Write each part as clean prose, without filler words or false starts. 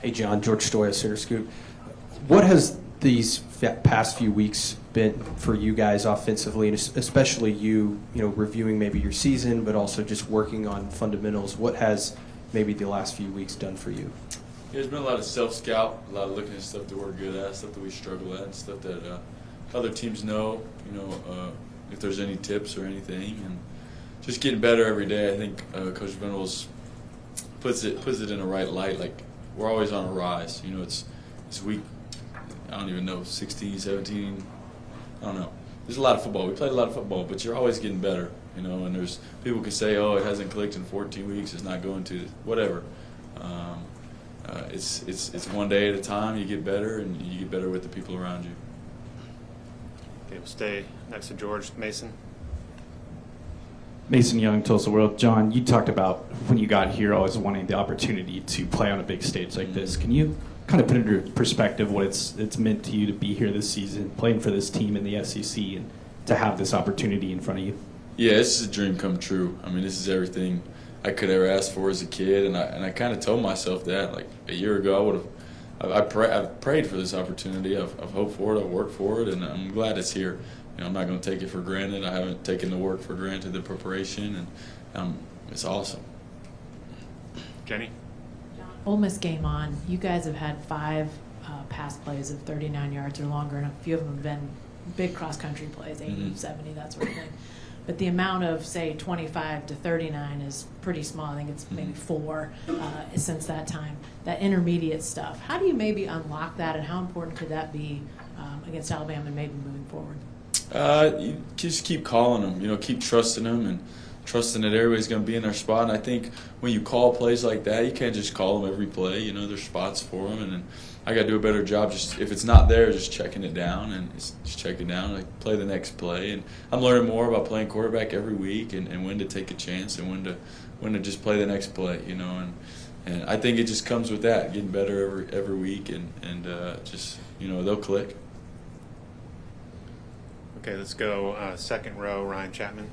Hey, John. George Stoya, Center Scoop. What has these past few weeks been for you guys offensively, and especially you reviewing maybe your season, but also just working on fundamentals? What has maybe the last few weeks done for you? There's been a lot of self-scout, a lot of looking at stuff that we're good at, stuff that we struggle at, and stuff that other teams know, if there's any tips or anything, and just getting better every day. I think Coach Venables puts it in the right light. Like, we're always on a rise. It's week, I don't even know, 16, 17, I don't know. There's a lot of football. We played a lot of football, but you're always getting better, and there's people can say, oh, it hasn't clicked in 14 weeks, it's not going to, whatever. It's one day at a time. You get better, and you get better with the people around you. Okay, we'll stay next to George. Mason. Mason Young, Tulsa World. John, you talked about when you got here always wanting the opportunity to play on a big stage like this. Can you kind of put into perspective what it's meant to you to be here this season, playing for this team in the SEC, and to have this opportunity in front of you? Yeah, this is a dream come true. I mean, this is everything I could ever ask for as a kid, and I kind of told myself that like a year ago. I've prayed for this opportunity. I've hoped for it. I've worked for it, and I'm glad it's here. I'm not going to take it for granted. I haven't taken the work for granted, the preparation, and it's awesome. Jenny. Ole Miss game on. You guys have had 5 pass plays of 39 yards or longer, and a few of them have been big cross-country plays, 80, 70, that sort of thing. But the amount of, say, 25 to 39 is pretty small. I think it's maybe 4 since that time. That intermediate stuff, how do you maybe unlock that, and how important could that be against Alabama and maybe moving forward? You just keep calling them, keep trusting them and trusting that everybody's going to be in their spot. And I think when you call plays like that, you can't just call them every play. There's spots for them. And then I got to do a better job just if it's not there, just checking it down and just check it down and play the next play. And I'm learning more about playing quarterback every week and when to take a chance and when to just play the next play, And I think it just comes with that, getting better every week and just, they'll click. Okay, let's go second row, Ryan Chapman.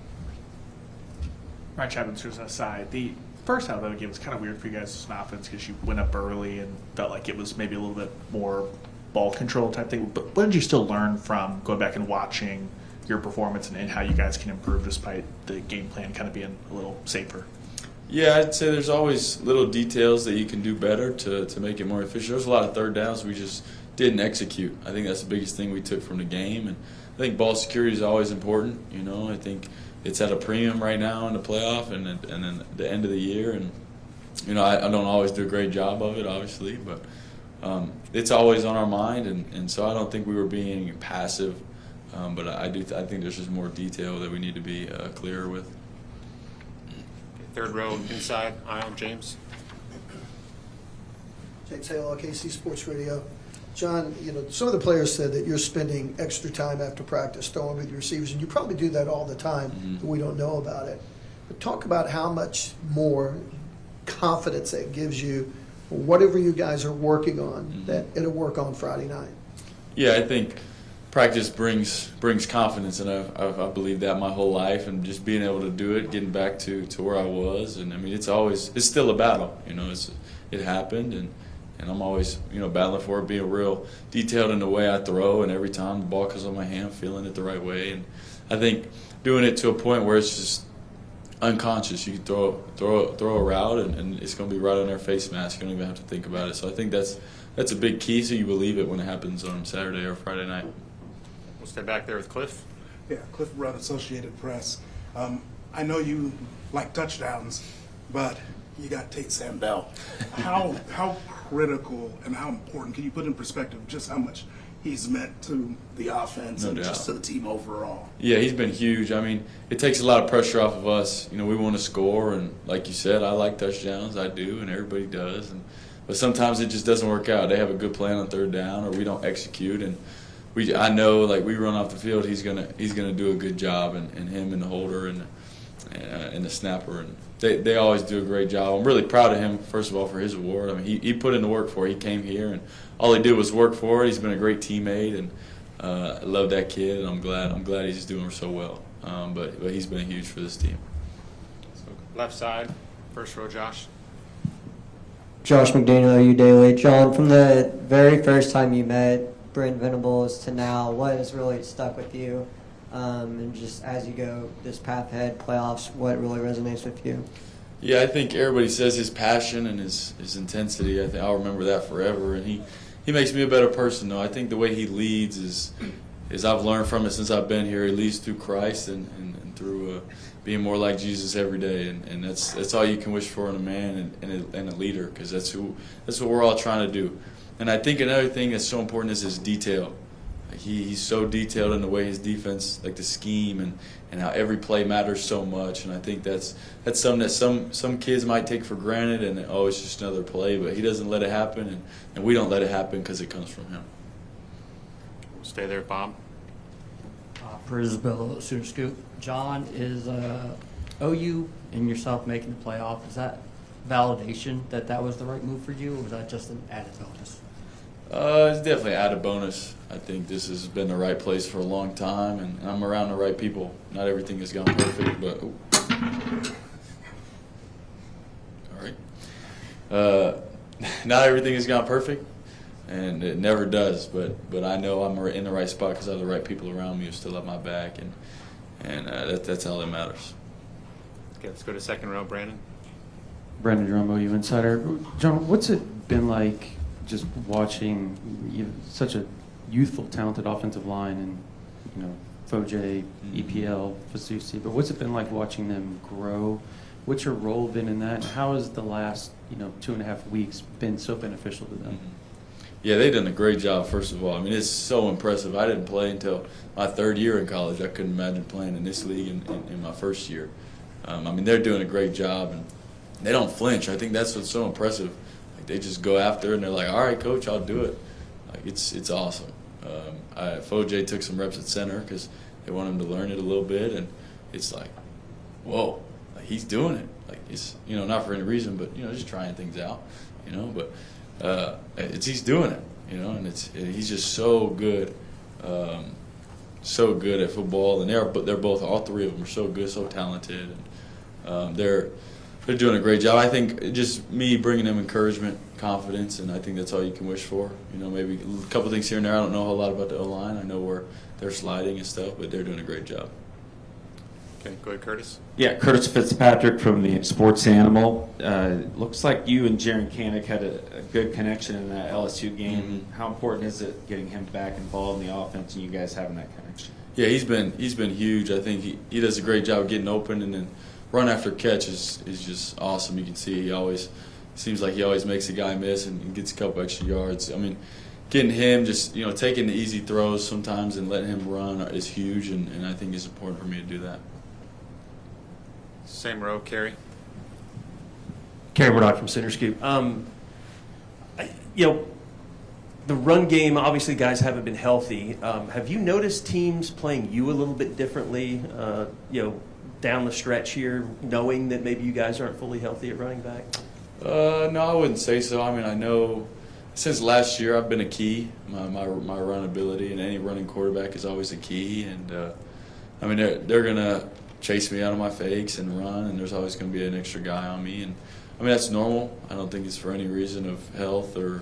Ryan Chapman's just aside. The first half of the game was kind of weird for you guys as an offense because you went up early and felt like it was maybe a little bit more ball control type thing. But what did you still learn from going back and watching your performance and how you guys can improve despite the game plan kind of being a little safer? Yeah, I'd say there's always little details that you can do better to make it more efficient. There's a lot of third downs we just didn't execute. I think that's the biggest thing we took from the game. And I think ball security is always important. I think it's at a premium right now in the playoff and then the end of the year. And, I don't always do a great job of it, obviously, but it's always on our mind. And so I don't think we were being passive, but I think there's just more detail that we need to be clearer with. Third row inside aisle, James. James Hale, KC Sports Radio. John, some of the players said that you're spending extra time after practice throwing with your receivers, and you probably do that all the time, but we don't know about it. But talk about how much more confidence that gives you, whatever you guys are working on, that it'll work on Friday night. Yeah, I think practice brings confidence, and I believe that my whole life, and just being able to do it, getting back to where I was, and I mean it's still a battle, it happened, and I'm always battling for it, being real detailed in the way I throw, and every time the ball comes on my hand, feeling it the right way, and I think doing it to a point where it's just unconscious. You can throw a route, and it's going to be right on their face mask. You don't even have to think about it. So I think that's a big key, so you believe it when it happens on Saturday or Friday night. We'll stay back there with Cliff. Yeah, Cliff Rudd, Associated Press. I know you like touchdowns, but you got Tate Sandell. How critical and how important, can you put in perspective just how much he's meant to the offense and just to the team overall? Yeah, he's been huge. I mean, it takes a lot of pressure off of us. We want to score, and like you said, I like touchdowns. I do, and everybody does. But sometimes it just doesn't work out. They have a good plan on third down, or we don't execute, and I know, like, we run off the field, he's gonna do a good job, and him and the holder and the snapper, and they always do a great job. I'm really proud of him, first of all, for his award. I mean, he put in the work for it. He came here, and all he did was work for it. He's been a great teammate, and I love that kid, and I'm glad he's doing so well. But he's been huge for this team. So left side, first row, Josh. Josh McDaniel, OU Daily. John, from the very first time you met Brent Venables to now, what has really stuck with you? And just as you go this path ahead, playoffs, what really resonates with you? Yeah, I think everybody says his passion and his intensity. I think I'll remember that forever. And he makes me a better person, though. I think the way he leads is I've learned from it since I've been here. He leads through Christ and through being more like Jesus every day. And that's all you can wish for in a man and a leader, because that's what we're all trying to do. And I think another thing that's so important is his detail. Like he's so detailed in the way his defense, like the scheme and how every play matters so much. And I think that's something that some kids might take for granted, and it's just another play. But he doesn't let it happen, and we don't let it happen because it comes from him. Stay there, Bob. Brisbane Sooner Scoop. John, is OU and yourself making the playoff, is that validation that was the right move for you, or was that just an added bonus? It's definitely an added bonus. I think this has been the right place for a long time, and I'm around the right people. Not everything has gone perfect, but all right. Not everything has gone perfect, and it never does. But I know I'm in the right spot because I have the right people around me who still have my back, and that's all that matters. Okay, let's go to second row, Brandon. Brandon Drumbo, you Insider. John, what's it been like just watching such a youthful, talented offensive line, and FOJ, EPL, Fasusi, but what's it been like watching them grow? What's your role been in that? And how has the last 2.5 weeks been so beneficial to them? Mm-hmm. Yeah, they've done a great job, first of all. I mean, it's so impressive. I didn't play until my third year in college. I couldn't imagine playing in this league in my first year. I mean, they're doing a great job, and they don't flinch. I think that's what's so impressive. Like, they just go after it, and they're like, all right, coach, I'll do it. Like, it's awesome. FOJ took some reps at center because they want him to learn it a little bit, and it's like, whoa, like, he's doing it. Like, it's, not for any reason, but, just trying things out, but he's doing it, and he's just so good at football, and they're both, all three of them are so good, so talented, and they're doing a great job. I think just me bringing them encouragement, confidence, and I think that's all you can wish for. Maybe a couple things here and there. I don't know a whole lot about the O-line. I know where they're sliding and stuff, but they're doing a great job. Okay, go ahead, Curtis. Yeah, Curtis Fitzpatrick from the Sports Animal. Looks like you and Jaron Kanek had a good connection in that LSU game. Mm-hmm. How important is it getting him back involved in the offense and you guys having that connection? Yeah, he's been huge. I think he does a great job of getting open, and then run after catch is just awesome. You can see he always seems like he always makes a guy miss and gets a couple extra yards. I mean, getting him just taking the easy throws sometimes and letting him run is huge, and I think it's important for me to do that. Same row, Kerry. Kerry Murdoch from Center Scoop. The run game, obviously guys haven't been healthy. Have you noticed teams playing you a little bit differently, down the stretch here, knowing that maybe you guys aren't fully healthy at running back? No, I wouldn't say so. I mean, I know since last year I've been a key. My run ability, and any running quarterback is always a key. And I mean, they're gonna chase me out of my fakes and run, and there's always going to be an extra guy on me. And I mean, that's normal. I don't think it's for any reason of health or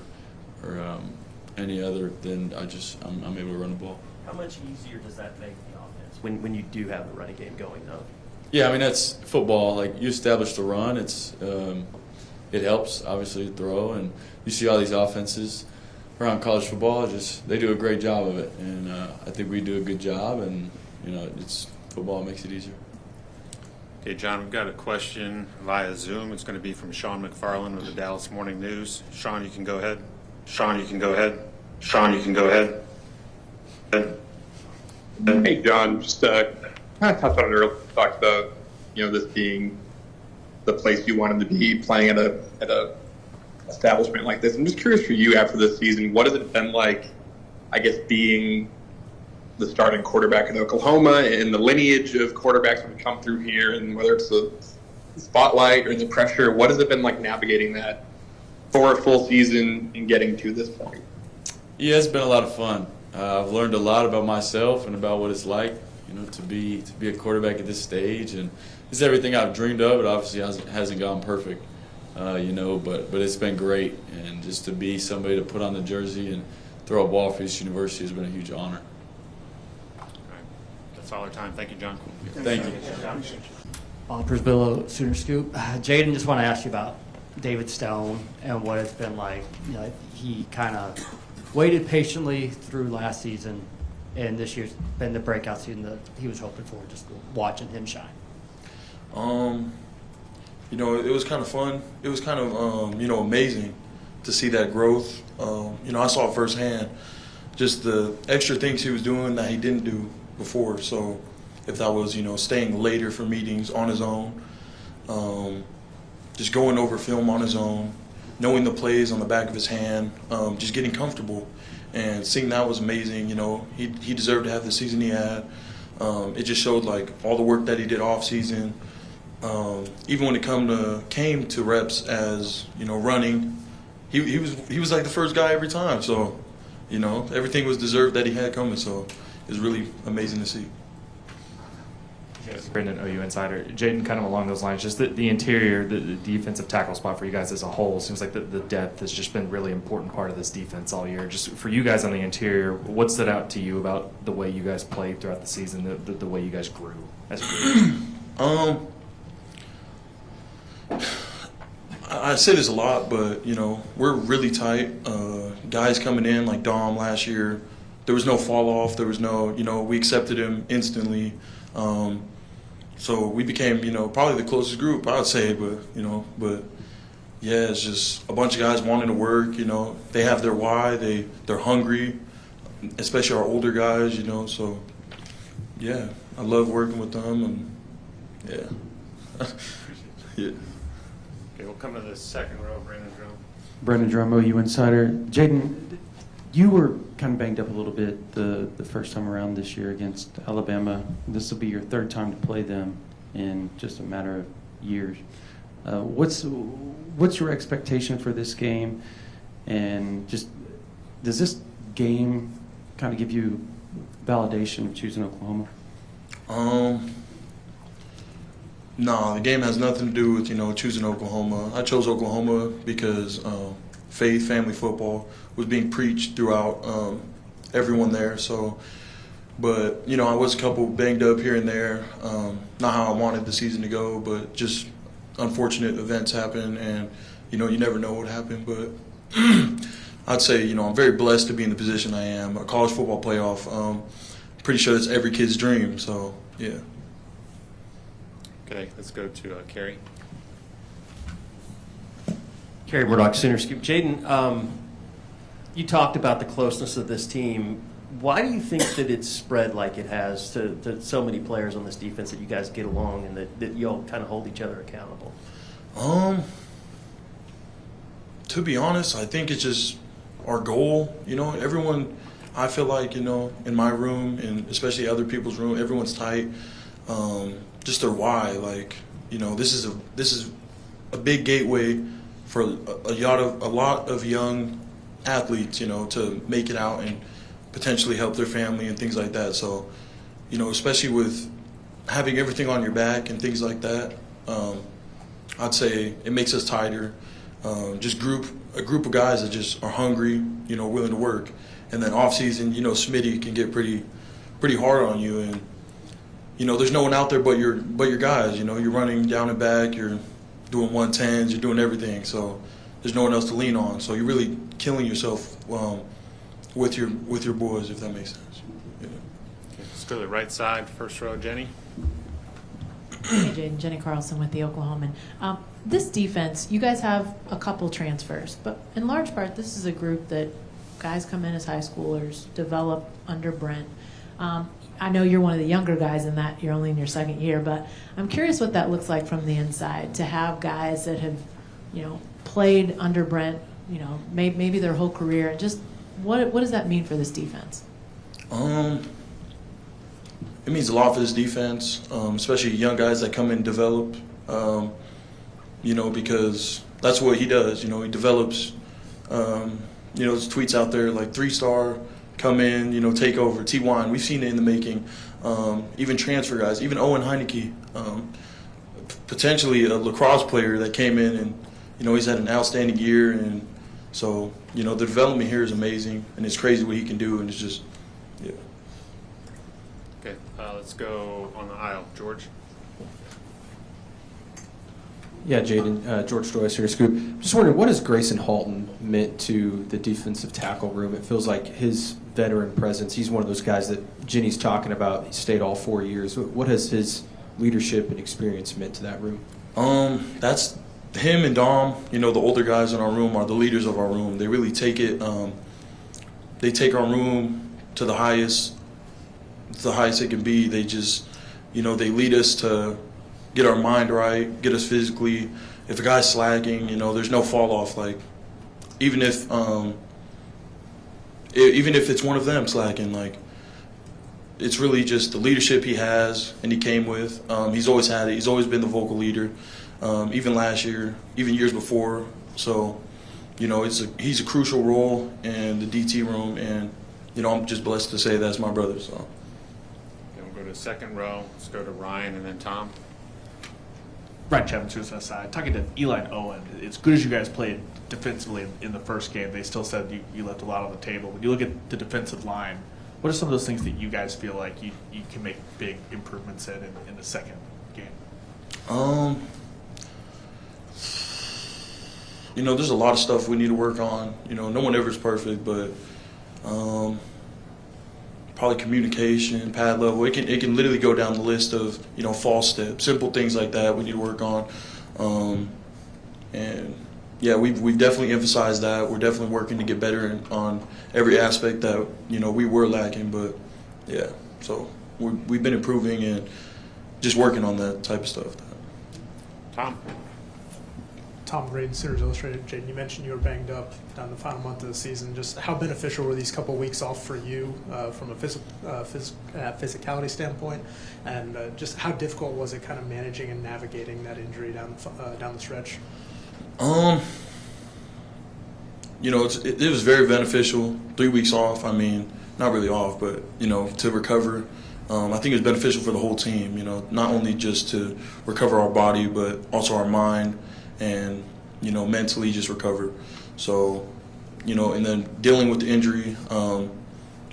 any other than I'm able to run the ball. How much easier does that make the offense when you do have the running game going, though? Yeah, I mean, that's football. Like, you establish the run, it helps obviously to throw, and you see all these offenses around college football. They do a great job of it, and I think we do a good job, and it's football makes it easier. Okay, John, we've got a question via Zoom. It's going to be from Sean McFarland with the Dallas Morning News. Sean, you can go ahead. Sean, you can go ahead. Hey, John, just kind of touched on it earlier. Talked about this being the place you wanted to be, playing at a establishment like this. I'm just curious for you after this season, what has it been like, I guess, being the starting quarterback in Oklahoma and the lineage of quarterbacks that have come through here, and whether it's the spotlight or the pressure, what has it been like navigating that for a full season and getting to this point? Yeah, it's been a lot of fun. I've learned a lot about myself and about what it's like, to be a quarterback at this stage, and it's everything I've dreamed of. It obviously hasn't gone perfect, but it's been great. And just to be somebody to put on the jersey and throw a ball for East University has been a huge honor. All right. That's all our time. Thank you, John. Thank you. Brisbilla Sooner Scoop. Jayden, just want to ask you about David Stone and what it's been like. He kind of waited patiently through last season, and this year's been the breakout season that he was hoping for, just watching him shine. It was kind of fun. It was kind of, amazing to see that growth. I saw it firsthand, just the extra things he was doing that he didn't do before. So if that was, staying later for meetings on his own, just going over film on his own, knowing the plays on the back of his hand, just getting comfortable. And seeing that was amazing. He deserved to have the season he had. It just showed all the work that he did off season. Even when it came to reps as running, he was like the first guy every time. So everything was deserved that he had coming. So it was really amazing to see. Brendan, OU Insider. Jayden, kind of along those lines, just the interior, the defensive tackle spot for you guys as a whole, seems like the depth has just been a really important part of this defense all year. Just for you guys on the interior, what stood out to you about the way you guys played throughout the season, the way you guys grew as a group? I say this a lot, but, we're really tight. Guys coming in like Dom last year, there was no fall off. There was no, we accepted him instantly. So we became, probably the closest group, I would say, but yeah, it's just a bunch of guys wanting to work, they have their why, they're hungry, especially our older guys, so yeah, I love working with them, and yeah. Yeah. Okay, we'll come to the second row, Brandon Drum. Brendan Drum, OU Insider. Jayden, you were kind of banged up a little bit the first time around this year against Alabama. This will be your third time to play them in just a matter of years. What's your expectation for this game? And just does this game kind of give you validation of choosing Oklahoma? No, the game has nothing to do with choosing Oklahoma. I chose Oklahoma because faith, family football was being preached throughout everyone there. So, but I was a couple banged up here and there. Not how I wanted the season to go, but just unfortunate events happen, and you never know what happened. But I'd say I'm very blessed to be in the position I am. A college football playoff. Pretty sure that's every kid's dream. So yeah. Okay, let's go to Kerry. Kerry Murdoch, Sooner Scoop. Jayden, you talked about the closeness of this team. Why do you think that it's spread like it has to so many players on this defense, that you guys get along and that you all kind of hold each other accountable? To be honest, I think it's just our goal. Everyone, I feel like, in my room and especially other people's room, everyone's tight. Just their why, this is a big gateway for a lot of young athletes, to make it out and potentially help their family and things like that. So, especially with having everything on your back and things like that, I'd say it makes us tighter. Just a group of guys that just are hungry, willing to work. And then off season, Smitty can get pretty hard on you, and there's no one out there but your guys. You're running down and back, you're doing 110s, you're doing everything. So there's no one else to lean on. So you're really killing yourself with your boys, if that makes sense. Yeah. Okay, let's go to the right side, first row, Jenny. Hey, Jayden, Jenny Carlson with the Oklahoman. This defense, you guys have a couple transfers, but in large part, this is a group that guys come in as high schoolers, develop under Brent. I know you're one of the younger guys in that you're only in your second year, but I'm curious what that looks like from the inside to have guys that have, played under Brent, maybe their whole career. Just what does that mean for this defense? It means a lot for this defense, especially young guys that come in and develop. Because that's what he does. He develops. There's tweets out there like 3-star. Come in, take over. T1, we've seen it in the making. Even transfer guys, even Owen Heineke, potentially a lacrosse player that came in and, he's had an outstanding year, and so the development here is amazing, and it's crazy what he can do, and it's just yeah. Okay, let's go on the aisle. George? Yeah, Jayden, George Joyce here, Scoop. Just wondering, what has Grayson Halton meant to the defensive tackle room? It feels like his veteran presence, he's one of those guys that Jenny's talking about. He stayed all 4 years. What has his leadership and experience meant to that room? That's him and Dom, the older guys in our room are the leaders of our room. They really take it, they take our room to the highest it can be. They just, they lead us to get our mind right, get us physically. If a guy's slacking, there's no fall off. Like, even if it's one of them slacking, like, it's really just the leadership he has and he came with. He's always had it. He's always been the vocal leader, even last year, even years before. So, he's a crucial role in the DT room, and I'm just blessed to say that's my brother. So. Then we'll go to the second row. Let's go to Ryan and then Tom. Ryan Chapman, Suicide Side. Talking to Eli and Owen, as good as you guys played defensively in the first game, they still said you left a lot on the table. When you look at the defensive line, what are some of those things that you guys feel like you can make big improvements in the second game? There's a lot of stuff we need to work on. No one ever is perfect, but probably communication, pad level. It can literally go down the list of false steps, simple things like that we need to work on. And yeah, we've definitely emphasized that. We're definitely working to get better on every aspect that we were lacking. But yeah, so we've been improving and just working on that type of stuff. Tom. Tom Braden, Sinners Illustrated. Jayden, you mentioned you were banged up down the final month of the season. Just how beneficial were these couple weeks off for you from a physicality standpoint, and just how difficult was it kind of managing and navigating that injury down the stretch? It was very beneficial. 3 weeks off. I mean, not really off, but to recover. I think it was beneficial for the whole team. Not only just to recover our body, but also our mind. And mentally just recover. So, and then dealing with the injury, I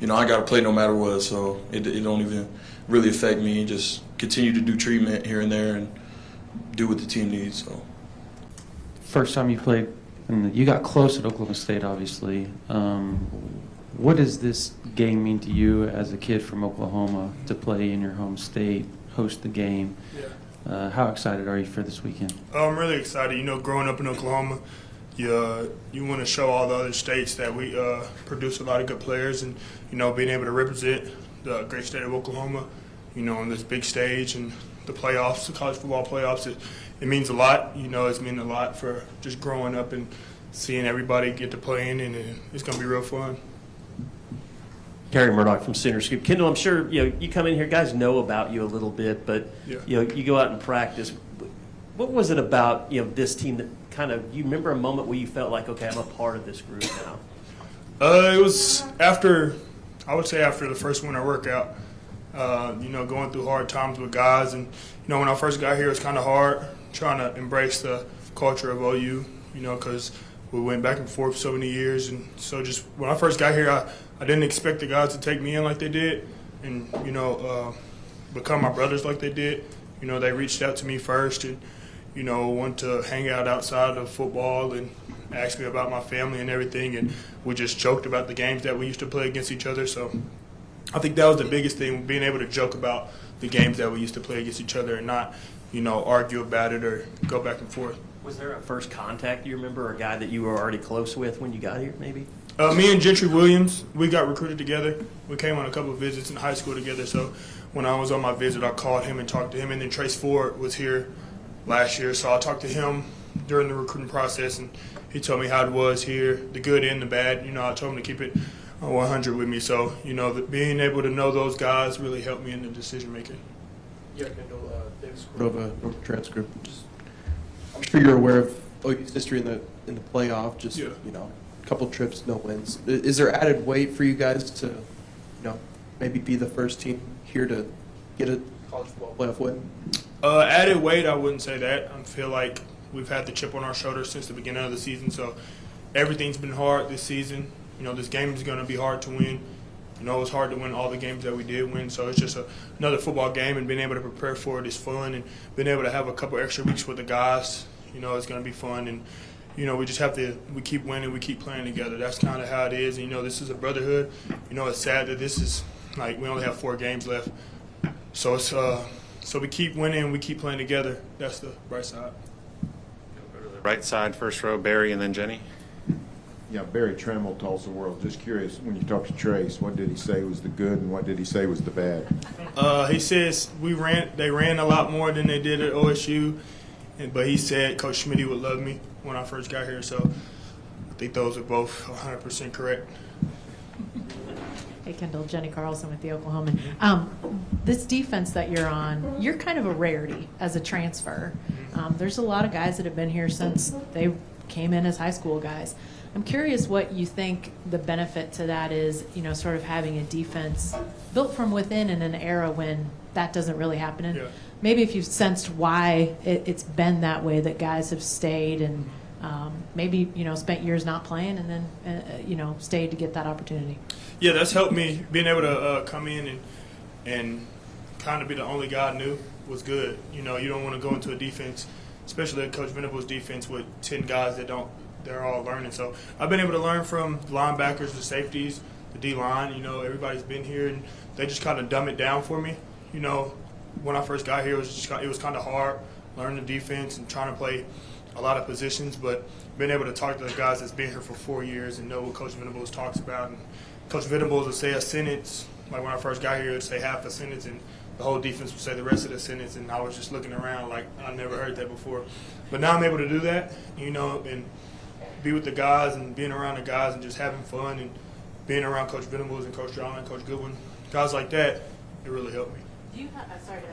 got to play no matter what. So it don't even really affect me. Just continue to do treatment here and there and do what the team needs. So, first time you played, and you got close at Oklahoma State, obviously. What does this game mean to you as a kid from Oklahoma to play in your home state, host the game? Yeah. How excited are you for this weekend? I'm really excited. Growing up in Oklahoma, you want to show all the other states that we produce a lot of good players, and being able to represent the great state of Oklahoma, on this big stage and the playoffs, the college football playoffs, it means a lot. It's meant a lot for just growing up and seeing everybody get to play in, and it's going to be real fun. Gary Murdoch from Center Scoop. Kendal, I'm sure you come in here, guys know about you a little bit, but yeah. You go out and practice. What was it about this team that kind of, you remember a moment where you felt like, okay, I'm a part of this group now? It was after the first winter workout. Going through hard times with guys, and when I first got here, it was kind of hard trying to embrace the culture of OU. Because we went back and forth so many years, and so just when I first got here, I didn't expect the guys to take me in like they did, and become my brothers like they did. They reached out to me first, and wanted to hang out outside of football and ask me about my family and everything, and we just joked about the games that we used to play against each other. So I think that was the biggest thing, being able to joke about the games that we used to play against each other and not argue about it or go back and forth. Was there a first contact you remember, or a guy that you were already close with when you got here, maybe? Me and Gentry Williams, we got recruited together. We came on a couple of visits in high school together. So when I was on my visit, I called him and talked to him. And then Trace Ford was here last year. So I talked to him during the recruiting process, and he told me how it was here, the good and the bad. I told him to keep it 100 with me. So, being able to know those guys really helped me in the decision making. Yeah, Kendal, Davis Cordova, Transcript. I'm sure you're aware of OU's history in the playoff. Just a couple trips, no wins. Is there added weight for you guys to, maybe be the first team here to get a college football playoff win? Added weight, I wouldn't say that. I feel like we've had the chip on our shoulder since the beginning of the season. So everything's been hard this season. This game is going to be hard to win. It was hard to win all the games that we did win. So it's just another football game, and being able to prepare for it is fun, and being able to have a couple extra weeks with the guys, it's going to be fun. And we just we keep winning, we keep playing together. That's kind of how it is. And, this is a brotherhood. It's sad that this is we only have 4 games left. So it's so we keep winning, we keep playing together. That's the bright side. Go to the right side, first row, Barry, and then Jenny. Yeah, Barry Trammell, Tulsa World. Just curious, when you talked to Trace, what did he say was the good and what did he say was the bad? He says they ran a lot more than they did at OSU, but he said Coach Schmitty would love me when I first got here. So I think those are both 100% correct. Hey, Kendall, Jenny Carlson with the Oklahoman. This defense that you're on, you're kind of a rarity as a transfer. There's a lot of guys that have been here since they came in as high school guys. I'm curious what you think the benefit to that is, sort of having a defense built from within in an era when that doesn't really happen. And maybe if you've sensed why it's been that way, that guys have stayed and maybe, spent years not playing and then, stayed to get that opportunity. Yeah, that's helped me. Being able to come in and kind of be the only guy I knew was good. You don't want to go into a defense, especially Coach Venable's defense, with 10 guys they're all learning. So I've been able to learn from the linebackers, the safeties, the D-line. Everybody's been here, and they just kind of dumb it down for me. When I first got here, it was kind of hard learning the defense and trying to play a lot of positions, but being able to talk to the guys that's been here for 4 years and know what Coach Venables talks about. And Coach Venables would say a sentence, like when I first got here, he would say half a sentence, and the whole defense would say the rest of the sentence, and I was just looking around like I never heard that before. But now I'm able to do that, and be with the guys and being around the guys and just having fun and being around Coach Venables and Coach John and Coach Goodwin, guys like that, it really helped me. Do you have, sorry to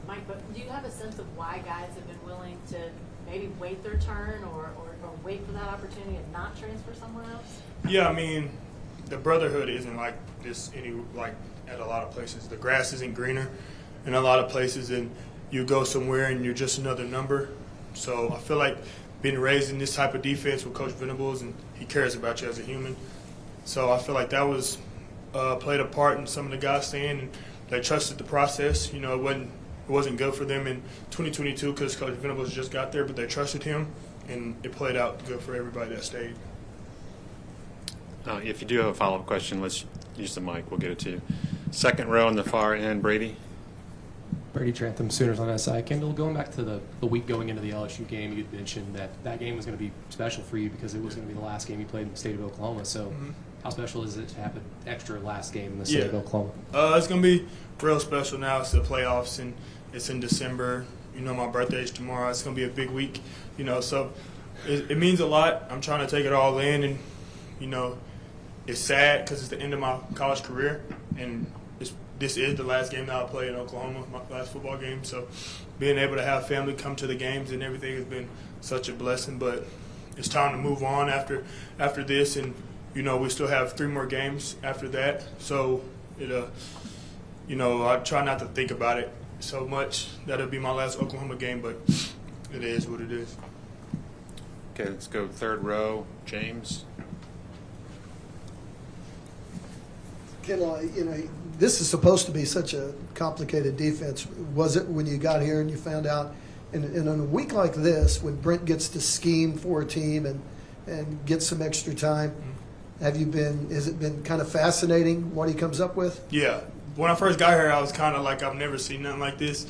Mike, but do you have a sense of why guys have been willing to maybe wait their turn or wait for that opportunity and not transfer somewhere else? Yeah, the brotherhood isn't like this at a lot of places. The grass isn't greener in a lot of places, and you go somewhere and you're just another number. So I feel like being raised in this type of defense with Coach Venables, and he cares about you as a human. So I feel like that was played a part in some of the guys staying, and they trusted the process. It wasn't good for them in 2022 because Coach Venables just got there, but they trusted him, and it played out good for everybody that stayed. If you do have a follow-up question, let's use the mic. We'll get it to you. Second row on the far end, Brady. Brady Trantham, Sooners on SI. Kendall, going back to the week going into the LSU game, you'd mentioned that game was going to be special for you because it was going to be the last game you played in the state of Oklahoma. So how special is it to have an extra last game in the state of Oklahoma? It's going to be real special now. It's the playoffs, and it's in December. My birthday's tomorrow. It's going to be a big week, so it means a lot. I'm trying to take it all in, and, it's sad because it's the end of my college career, and this is the last game that I'll play in Oklahoma, my last football game. So being able to have family come to the games and everything has been such a blessing. But it's time to move on after this, and we still have 3 more games after that. So I try not to think about it so much. That'll be my last Oklahoma game, but it is what it is. Okay, let's go third row, James. Kendall, this is supposed to be such a complicated defense. Was it when you got here and you found out? And on a week like this, when Brent gets to scheme for a team and get some extra time, has it been kind of fascinating what he comes up with? Yeah. When I first got here, I was kind of like, I've never seen nothing like this.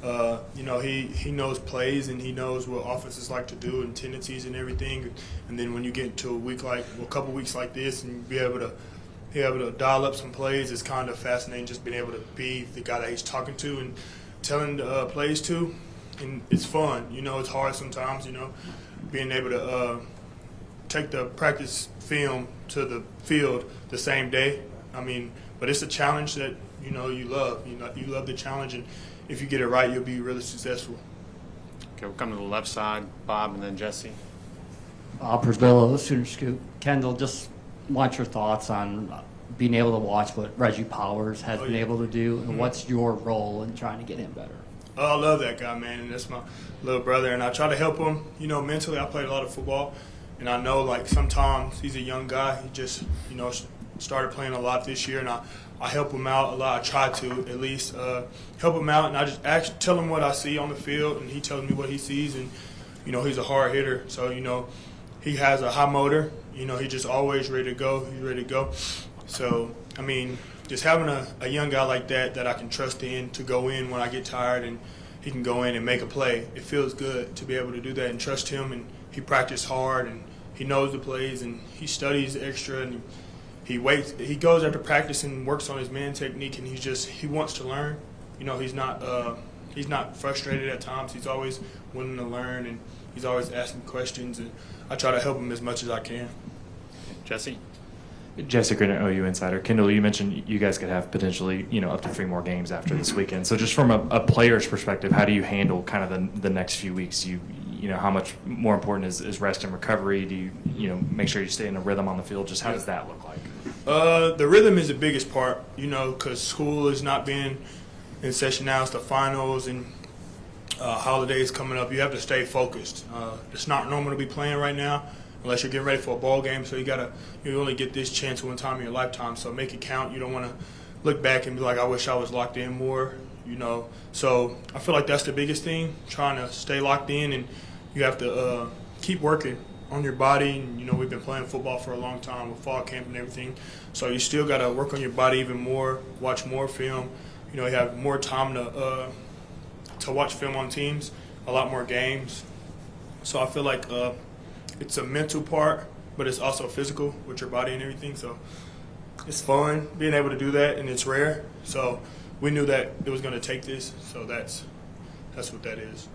He knows plays and he knows what offenses like to do and tendencies and everything. And then when you get to a couple weeks like this and be able to dial up some plays, it's kind of fascinating just being able to be the guy that he's talking to and telling the plays to. And it's fun. It's hard sometimes, being able to take the practice film to the field the same day. But it's a challenge that, you love. You love the challenge, and if you get it right, you'll be really successful. Okay, we'll come to the left side, Bob, and then Jesse. Persbillo, Sooner Scoop. Kendall, just want your thoughts on being able to watch what Reggie Powers has been able to do, and what's your role in trying to get him better? I love that guy, man, and that's my little brother. And I try to help him. You know, mentally, I played a lot of football, and I know like sometimes he's a young guy. He just started playing a lot this year, and I help him out a lot. I try to at least help him out, and I just tell him what I see on the field, and he tells me what he sees. And he's a hard hitter, so he has a high motor. He's just always ready to go. He's ready to go. So I mean, just having a young guy like that I can trust in to go in when I get tired, and he can go in and make a play. It feels good to be able to do that and trust him. And he practiced hard, and he knows the plays, and he studies extra, and he waits. He goes after practice and works on his man technique, and he wants to learn. He's not frustrated at times. He's always willing to learn, and he's always asking questions, and I try to help him as much as I can. Jesse? Jesse Green, OU Insider. Kendal, you mentioned you guys could have potentially, up to 3 more games after this weekend. So just from a player's perspective, how do you handle kind of the next few weeks? How much more important is rest and recovery? Do you make sure you stay in a rhythm on the field? Just how does that look like? The rhythm is the biggest part, because school is not being in session now. It's the finals and holidays coming up. You have to stay focused. It's not normal to be playing right now unless you're getting ready for a ball game. So you only get this chance one time in your lifetime. So make it count. You don't want to look back and be like, I wish I was locked in more. So I feel like that's the biggest thing, trying to stay locked in, and you have to keep working on your body. And, we've been playing football for a long time with fall camp and everything. So you still got to work on your body even more, watch more film. You have more time to watch film on teams, a lot more games. So I feel like it's a mental part, but it's also physical with your body and everything. So it's fun being able to do that, and it's rare. So we knew that it was going to take this, so that's what that is.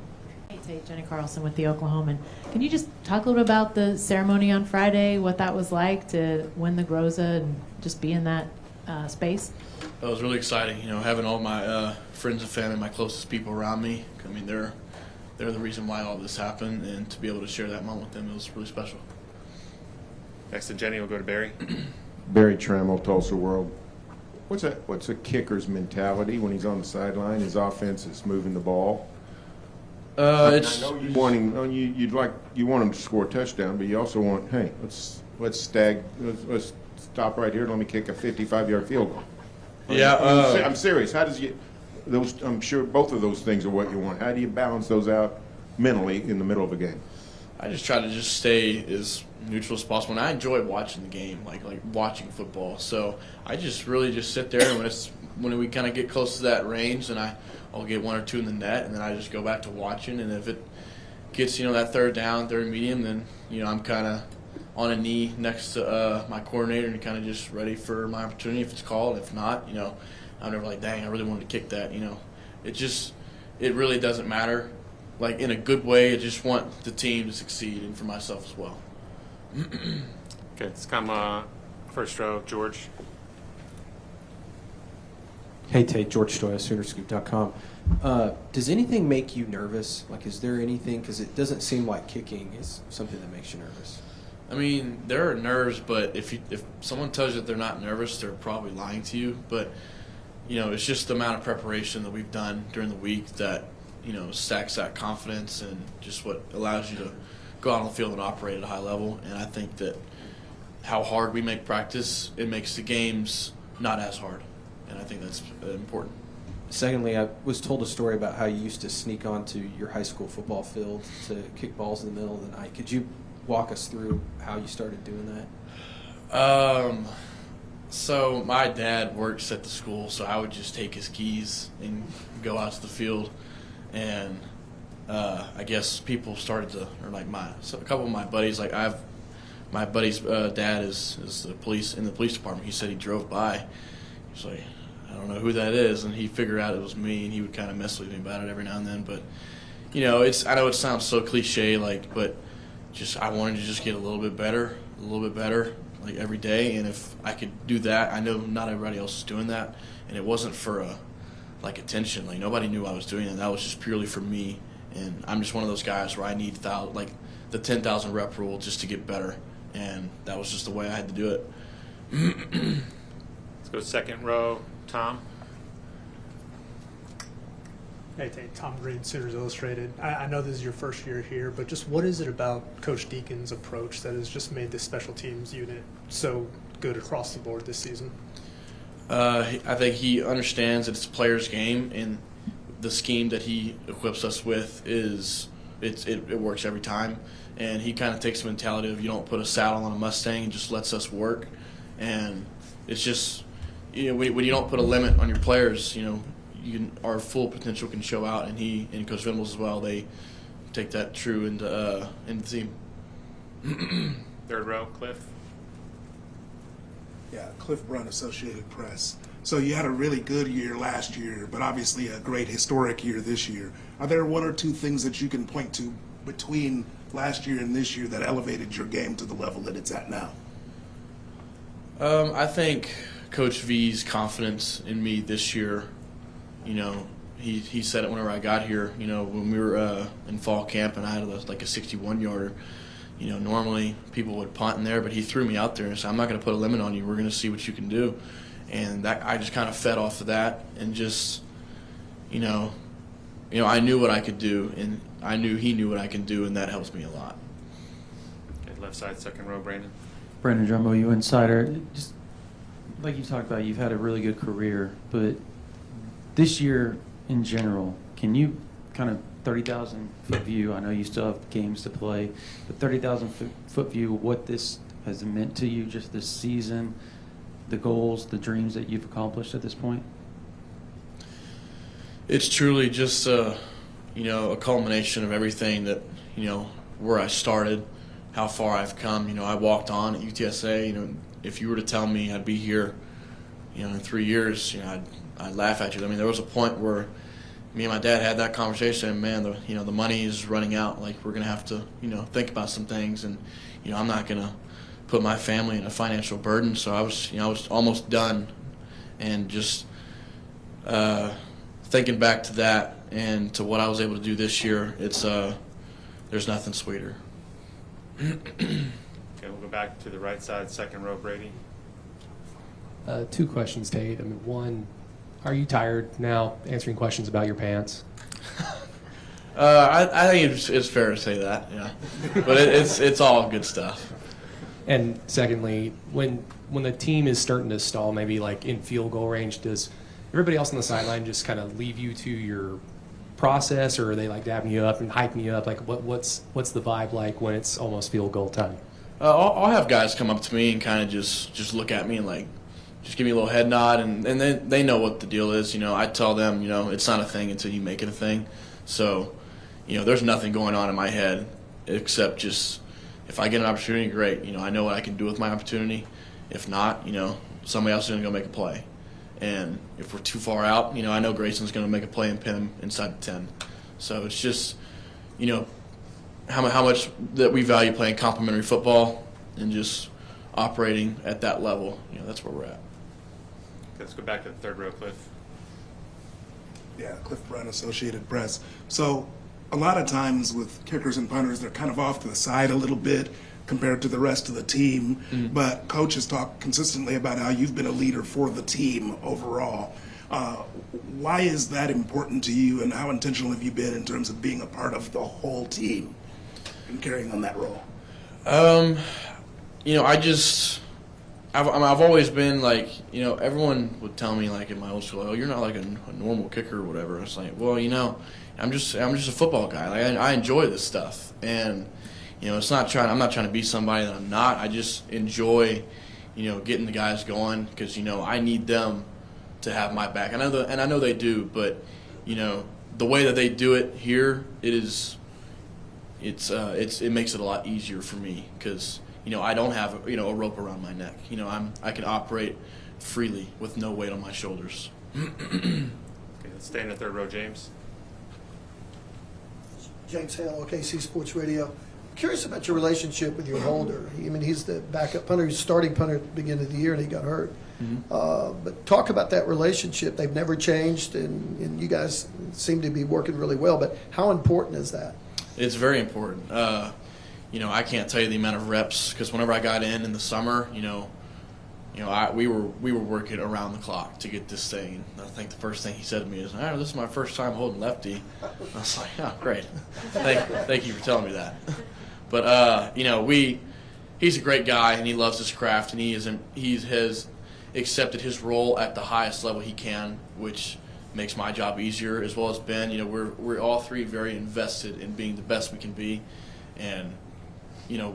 Hey, Tate, Jenny Carlson with the Oklahoman. Can you just talk a little bit about the ceremony on Friday, what that was like to win the Groza and just be in that space? It was really exciting, having all my friends and family, my closest people around me. I mean, they're the reason why all this happened, and to be able to share that moment with them, it was really special. Next to Jenny, we'll go to Barry. Barry Trammell, Tulsa World. What's a kicker's mentality when he's on the sideline? His offense is moving the ball. I know you want him. You want him to score a touchdown, but you also want, hey, let's stop right here. Let me kick a 55-yard field goal. Yeah, I'm serious. How does those? I'm sure both of those things are what you want. How do you balance those out mentally in the middle of a game? I just try to just stay as neutral as possible, and I enjoy watching the game, like watching football. So I just really just sit there, and when we kind of get close to that range, then I'll get 1 or 2 in the net, and then I just go back to watching. And if it gets that third down, third medium, then I'm kind of on a knee next to my coordinator and kind of just ready for my opportunity if it's called. If not, I'm never like, dang, I really wanted to kick that. It really doesn't matter. Like, in a good way, I just want the team to succeed, and for myself as well. Okay, let's come first row, George. Hey, Tate, George Stoya, Soonerscoop.com. Does anything make you nervous? Like, is there anything? Because it doesn't seem like kicking is something that makes you nervous. I mean, there are nerves, but if someone tells you that they're not nervous, they're probably lying to you. But, it's just the amount of preparation that we've done during the week that, stacks that confidence and just what allows you to go out on the field and operate at a high level. And I think that how hard we make practice, it makes the games not as hard. And I think that's important. Secondly, I was told a story about how you used to sneak onto your high school football field to kick balls in the middle of the night. Could you walk us through how you started doing that? So my dad works at the school, so I would just take his keys and go out to the field. And I guess people started to, a couple of my buddies, my buddy's dad is the police in the police department. He said he drove by. He's like, I don't know who that is, and he figured out it was me, and he would kind of mess with me about it every now and then. But I know it sounds so cliche, but I wanted to just get a little bit better, like every day. And if I could do that, I know not everybody else is doing that, and it wasn't for attention. Like, nobody knew I was doing it. That was just purely for me. And I'm just one of those guys where I need the 10,000 rep rule just to get better, and that was just the way I had to do it. Let's go second row, Tom. Hey, Tate, Tom Green, Sooners Illustrated. I know this is your first year here, but just what is it about Coach Deacon's approach that has just made this special teams unit so good across the board this season? I think he understands that it's a player's game, and the scheme that he equips us with it works every time. And he kind of takes the mentality of you don't put a saddle on a Mustang and just lets us work. And it's just, when you don't put a limit on your players, our full potential can show out. And he and Coach Venables as well, they take that true into the team. Third row, Cliff. Yeah, Cliff Brunt, Associated Press. So you had a really good year last year, but obviously a great historic year this year. Are there one or two things that you can point to between last year and this year that elevated your game to the level that it's at now? I think Coach V's confidence in me this year, he said it whenever I got here, when we were in fall camp and I had like a 61-yarder. Normally people would punt in there, but he threw me out there and said, I'm not going to put a limit on you. We're going to see what you can do. And that I just kind of fed off of that and just, I knew what I could do, and I knew he knew what I can do, and that helps me a lot. Okay, left side, second row, Brandon. Brandon Drumbo, you insider. Just like you talked about, you've had a really good career, but this year in general, can you kind of 30,000-foot view, I know you still have games to play, but 30,000-foot view, what this has meant to you just this season, the goals, the dreams that you've accomplished at this point? It's truly just a culmination of everything that, where I started, how far I've come. I walked on at UTSA. If you were to tell me I'd be here, in 3 years, I'd laugh at you. I mean, there was a point where me and my dad had that conversation, and man, the money is running out. Like, we're going to have to, think about some things, and, I'm not going to put my family in a financial burden. So I was almost done, and just thinking back to that and to what I was able to do this year, it's there's nothing sweeter. Okay, we'll go back to the right side, second row, Brady. Two questions, Tate. I mean, one, are you tired now answering questions about your pants? I think it's fair to say that, yeah. But it's all good stuff. And secondly, when the team is starting to stall, maybe like in field goal range, does everybody else on the sideline just kind of leave you to your process, or are they like dabbing you up and hyping you up? Like what's the vibe like when it's almost field goal time? I'll have guys come up to me and kind of just look at me and like just give me a little head nod, and then they know what the deal is. I tell them, it's not a thing until you make it a thing. So, there's nothing going on in my head except just if I get an opportunity, great. I know what I can do with my opportunity. If not, somebody else is going to go make a play. And if we're too far out, I know Grayson's going to make a play and pin him inside the 10. So it's just, how much that we value playing complementary football and just operating at that level. That's where we're at. Let's go back to the third row, Cliff. Yeah, Cliff Brunt, Associated Press. So a lot of times with kickers and punters, they're kind of off to the side a little bit compared to the rest of the team. Mm-hmm. But Coach has talked consistently about how you've been a leader for the team overall. Why is that important to you, and how intentional have you been in terms of being a part of the whole team and carrying on that role? I've always been like, everyone would tell me like in my old school, oh, you're not like a normal kicker or whatever. It's like, well, I'm just a football guy. Like I enjoy this stuff, and I'm not trying to be somebody that I'm not. I just enjoy, getting the guys going because I need them to have my back. And I know they do, but the way that they do it here, it makes it a lot easier for me because I don't have a rope around my neck. I can operate freely with no weight on my shoulders. Okay, let's stay in the third row, James. James Hale, OKC Sports Radio. Curious about your relationship with your holder. I mean, he's the backup punter. He's starting punter at the beginning of the year, and he got hurt. Mm-hmm. But talk about that relationship. They've never changed, and you guys seem to be working really well. But how important is that? It's very important. I can't tell you the amount of reps because whenever I got in the summer, we were working around the clock to get this thing. I think the first thing he said to me is, "This is my first time holding lefty." I was like, "Oh, great! Thank you for telling me that." But he's a great guy and he loves his craft, and he has accepted his role at the highest level he can, which makes my job easier, as well as Ben. We're all three very invested in being the best we can be, and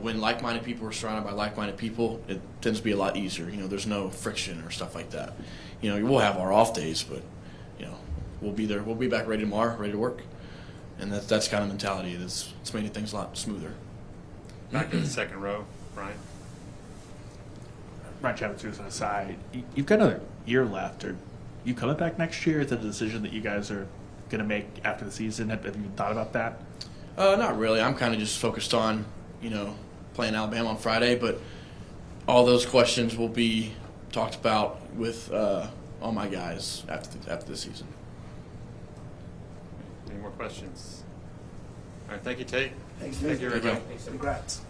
when like-minded people are surrounded by like-minded people, it tends to be a lot easier. There's no friction or stuff like that. We'll have our off days, but we'll be there. We'll be back ready tomorrow, ready to work, and that's kind of mentality. It's making things a lot smoother. Back to the second row, Brian. Ryan Chapman, on the side. You've got another year left. Are you coming back next year? Is that a decision that you guys are going to make after the season? Have you thought about that? Not really. I'm kind of just focused on playing Alabama on Friday, but all those questions will be talked about with all my guys after the season. Any more questions? All right, thank you, Tate. Thanks, Thank you, everybody. Congrats.